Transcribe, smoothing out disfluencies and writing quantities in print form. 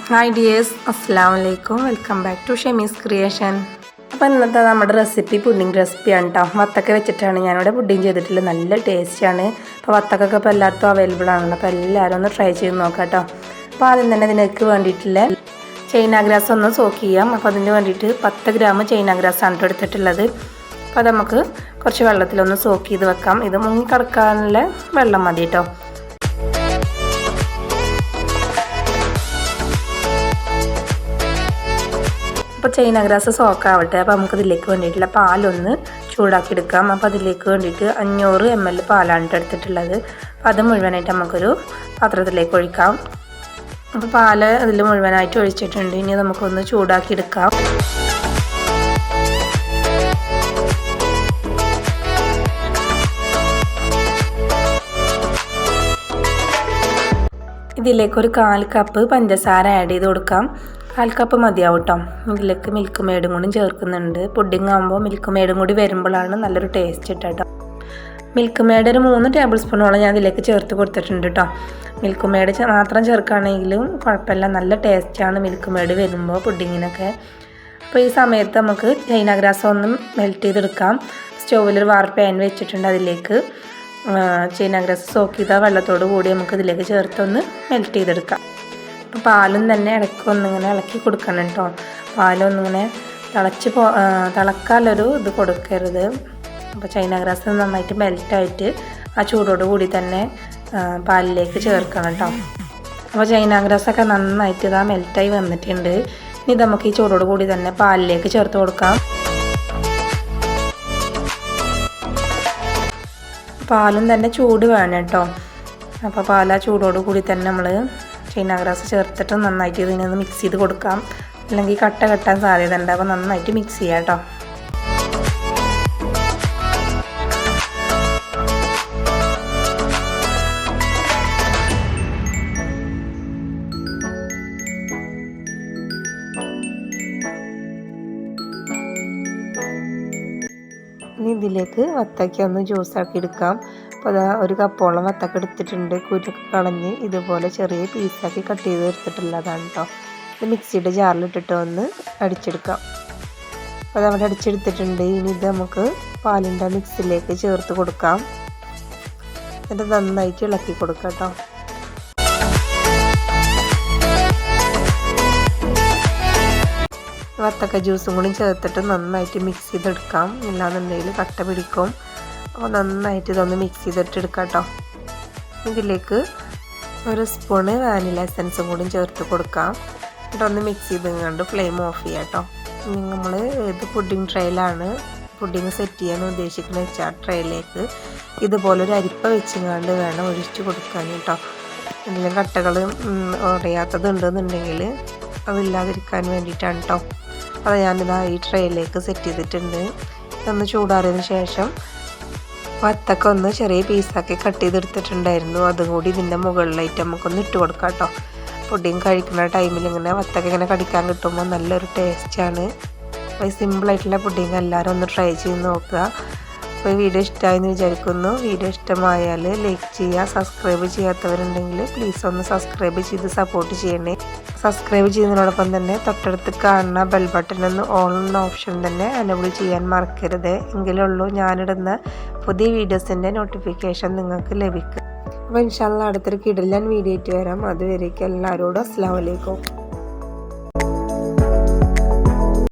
Hi dears, അസ്സലാമു അലൈക്കും. Welcome back to Shami's creation. അപ്പോൾ ഇന്നത്തെ നമ്മുടെ റെസിപ്പി പുഡിംഗ് റെസിപ്പിയാണ് കേട്ടോ. വത്തക്ക വെച്ചിട്ടാണ് ഞാനിവിടെ പുഡിംഗ് ചെയ്തിട്ടുള്ളത്. നല്ല ടേസ്റ്റിയാണ്. അപ്പോൾ വത്തക്കൊക്കെ ഇപ്പോൾ എല്ലായിടത്തും അവൈലബിൾ ആണല്ലോ. അപ്പോൾ എല്ലാവരും ഒന്ന് ട്രൈ ചെയ്ത് നോക്കാം കേട്ടോ. അപ്പോൾ ആദ്യം തന്നെ ഇതിനൊക്കെ വേണ്ടിയിട്ടുള്ള ചൈന ഗ്രാസ് ഒന്ന് സോക്ക് ചെയ്യാം. അപ്പോൾ അതിന് വേണ്ടിയിട്ട് 10 ഗ്രാം ചൈന ഗ്രാസാണ് എടുത്തിട്ടുള്ളത്. അപ്പോൾ അത് നമുക്ക് കുറച്ച് വെള്ളത്തിലൊന്ന് സോക്ക് ചെയ്ത് വെക്കാം. ഇത് മുങ്ങി കിടക്കാനുള്ള വെള്ളം മതി കേട്ടോ. അപ്പോൾ ചൈന ഗ്രാസ് സോക്കാവട്ടെ. അപ്പോൾ നമുക്കതിലേക്ക് വേണ്ടിയിട്ടുള്ള പാലൊന്ന് ചൂടാക്കി എടുക്കാം. അപ്പോൾ അതിലേക്ക് വേണ്ടിയിട്ട് 500 ml പാലാണ് എടുത്തിട്ടുള്ളത്. അപ്പോൾ അത് മുഴുവനായിട്ട് നമുക്കൊരു പാത്രത്തിലേക്ക് ഒഴിക്കാം. അപ്പോൾ പാല് അതിൽ മുഴുവനായിട്ട് ഒഴിച്ചിട്ടുണ്ട്. ഇനി നമുക്കൊന്ന് ചൂടാക്കി എടുക്കാം. ഇതിലേക്ക് ഒരു 1/4 കപ്പ് പഞ്ചസാര ആഡ് ചെയ്ത് കൊടുക്കാം. 1/4 കപ്പ് മതിയാവും കേട്ടോ. ഇതിലേക്ക് മിൽക്ക് മെയ്ഡും കൂടി ചേർക്കുന്നുണ്ട്. പുഡിംഗ് ആകുമ്പോൾ മിൽക്ക് മെയ്ഡും കൂടി വരുമ്പോഴാണ് നല്ലൊരു ടേസ്റ്റ് കേട്ടോ. മിൽക്ക് മെയ്ഡ് ഒരു 3 ടേബിൾ സ്പൂണോളം ഞാൻ ഇതിലേക്ക് ചേർത്ത് കൊടുത്തിട്ടുണ്ട് കേട്ടോ. മിൽക്ക് മെയ്ഡ് മാത്രം ചേർക്കുകയാണെങ്കിലും കുഴപ്പമില്ല, നല്ല ടേസ്റ്റാണ് മിൽക്ക് മെയ്ഡ് വരുമ്പോൾ പുഡിങ്ങിനൊക്കെ. അപ്പോൾ ഈ സമയത്ത് നമുക്ക് ചൈന ഗ്രാസ് ഒന്ന് മെൽറ്റ് ചെയ്തെടുക്കാം. സ്റ്റൗവിലൊരു വാർ പാൻ വെച്ചിട്ടുണ്ട്. അതിലേക്ക് ചൈന ഗ്രാസ് സോക്ക് ചെയ്ത വെള്ളത്തോട് കൂടി നമുക്ക് ഇതിലേക്ക് ചേർത്തൊന്ന് മെൽറ്റ് ചെയ്തെടുക്കാം. അപ്പോൾ പാലും തന്നെ ഇടയ്ക്ക് ഒന്നിങ്ങനെ ഇളക്കി കൊടുക്കണം കേട്ടോ. പാലൊന്നിങ്ങനെ തിളക്കാനൊരു ഇത് കൊടുക്കരുത്. അപ്പോൾ ചൈന ഗ്രാസ് നന്നായിട്ട് മെൽറ്റായിട്ട് ആ ചൂടോട് കൂടി തന്നെ പാലിലേക്ക് ചേർക്കണം കേട്ടോ. അപ്പോൾ ചൈന ഗ്രാസൊക്കെ നന്നായിട്ട് ഇതാ മെൽറ്റായി വന്നിട്ടുണ്ട്. ഇനി നമുക്ക് ഈ ചൂടോട് കൂടി തന്നെ പാലിലേക്ക് ചേർത്ത് കൊടുക്കാം. പാലും തന്നെ ചൂട് വേണം കേട്ടോ. അപ്പോൾ പാൽ ആ ചൂടോട് കൂടി തന്നെ നമ്മൾ ചൈന ഗ്രാസ് ചേർത്തിട്ട് നന്നായിട്ട് ഇതിനൊന്ന് മിക്സ് ചെയ്ത് കൊടുക്കാം. അല്ലെങ്കിൽ കട്ട കെട്ടാൻ സാധ്യത ഉണ്ട്. അപ്പോൾ നന്നായിട്ട് മിക്സ് ചെയ്യാം കേട്ടോ. ഇനി ഇതിലേക്ക് വത്തക്ക ഒന്ന് ജ്യൂസാക്കി എടുക്കാം. അപ്പോൾ അതാ ഒരു കപ്പോളം വത്തക്ക എടുത്തിട്ടുണ്ട്. കുരുക്കെ കളഞ്ഞ് ഇതുപോലെ ചെറിയ പീസാക്കി കട്ട് ചെയ്ത് എടുത്തിട്ടുള്ളതാണ് കേട്ടോ. ഇത് മിക്സിയുടെ ജാറിലിട്ടിട്ട് ഒന്ന് അടിച്ചെടുക്കാം. അപ്പോൾ അതവിടെ അടിച്ചെടുത്തിട്ടുണ്ട്. ഇനി ഇത് നമുക്ക് പാലിൻ്റെ മിക്സിലേക്ക് ചേർത്ത് കൊടുക്കാം. എന്നിട്ട് നന്നായിട്ട് ഇളക്കി കൊടുക്കാം കേട്ടോ. വത്തക്ക ജ്യൂസും കൂടി ചേർത്തിട്ട് നന്നായിട്ട് മിക്സ് ചെയ്തെടുക്കാം. ഇല്ലാന്നുണ്ടെങ്കിൽ കട്ട പിടിക്കും. അപ്പോൾ നന്നായിട്ട് ഇതൊന്ന് മിക്സ് ചെയ്തിട്ടെടുക്കാം കേട്ടോ. ഇതിലേക്ക് ഒരു സ്പൂണ് വാനില എസൻസും കൂടി ചേർത്ത് കൊടുക്കാം. എന്നിട്ടൊന്ന് മിക്സ് ചെയ്ത് ഫ്ലെയിം ഓഫ് ചെയ്യാം കേട്ടോ. ഇനി നമ്മൾ ഏത് പുഡിംഗ് ട്രേയിലാണ് പുഡിംഗ് സെറ്റ് ചെയ്യാൻ ഉദ്ദേശിക്കുന്നത് വെച്ചാൽ ട്രേയിലേക്ക് ഇതുപോലൊരു അരിപ്പ വെച്ചുകൊണ്ട് വേണം ഒഴിച്ച് കൊടുക്കാൻ കേട്ടോ. എന്തെങ്കിലും കട്ടകൾ ഉടയാത്തത് ഉണ്ടെന്നുണ്ടെങ്കിൽ അതില്ലാതിരിക്കാൻ വേണ്ടിയിട്ടാണ് കേട്ടോ. അത് ഞാനിതാ ഈ ട്രേയിലേക്ക് സെറ്റ് ചെയ്തിട്ടുണ്ട്. ഇതൊന്ന് ചൂടാറിയതിന് ശേഷം വത്തക്ക ഒന്ന് ചെറിയ പീസാക്കി കട്ട് ചെയ്തെടുത്തിട്ടുണ്ടായിരുന്നു. അതും കൂടി ഇതിൻ്റെ മുകളിലായിട്ട് നമുക്കൊന്ന് ഇട്ട് കൊടുക്കാം കേട്ടോ. പുഡിംഗ് കഴിക്കുന്ന ടൈമിൽ ഇങ്ങനെ വത്തക്ക ഇങ്ങനെ കടിക്കാൻ കിട്ടുമ്പോൾ നല്ലൊരു ടേസ്റ്റാണ്. അപ്പോൾ സിമ്പിളായിട്ടുള്ള പുഡിംഗ് എല്ലാവരും ഒന്ന് ട്രൈ ചെയ്ത് നോക്കുക. അപ്പോൾ ഈ വീഡിയോ ഇഷ്ടമായെന്ന് വിചാരിക്കുന്നു. വീഡിയോ ഇഷ്ടമായാൽ ലൈക്ക് ചെയ്യുക. സബ്സ്ക്രൈബ് ചെയ്യാത്തവരുണ്ടെങ്കിൽ പ്ലീസ് ഒന്ന് സബ്സ്ക്രൈബ് ചെയ്ത് സപ്പോർട്ട് ചെയ്യണേ. സബ്സ്ക്രൈബ് ചെയ്യുന്നതിനോടൊപ്പം തന്നെ തൊട്ടടുത്ത് കാണുന്ന ബെൽ ബട്ടൺ ഒന്ന് ഓൾ എന്ന ഓപ്ഷൻ തന്നെ എനേബിൾ ചെയ്യാൻ മറക്കരുത്. എങ്കിലുള്ളൂ ഞാനിടുന്ന പുതിയ വീഡിയോസിൻ്റെ നോട്ടിഫിക്കേഷൻ നിങ്ങൾക്ക് ലഭിക്കും. അപ്പോൾ ഇൻഷാ അല്ലാഹ് അടുത്തൊരു കിടിലൻ വീഡിയോ ആയിട്ട് വരാം. അതുവരേക്കും എല്ലാവരോടും അസ്സലാമു അലൈക്കും.